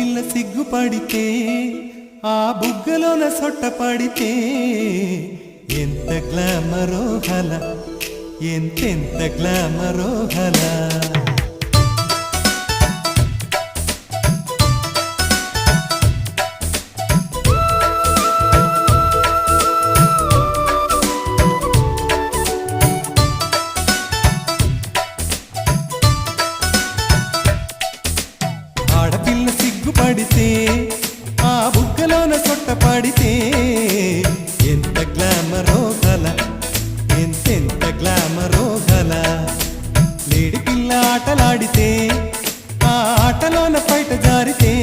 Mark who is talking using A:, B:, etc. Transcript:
A: ఆడపిల్ల సిగ్గుపడితే ఆ బుగ్గలోన సొట్ట పడితే ఎంత గ్లామరో హల, ఎంతెంత గ్లామరో హల. ఆడపిల్ల సిగ్గుపడితే ఆ బుగ్గలోన సొట్ట పడితే ఎంత గ్లామరో గల, ఎంతెంత గ్లామరో గల. లేడి పిల్ల ఆటలాడితే ఆ ఆటలోన బయట జారితే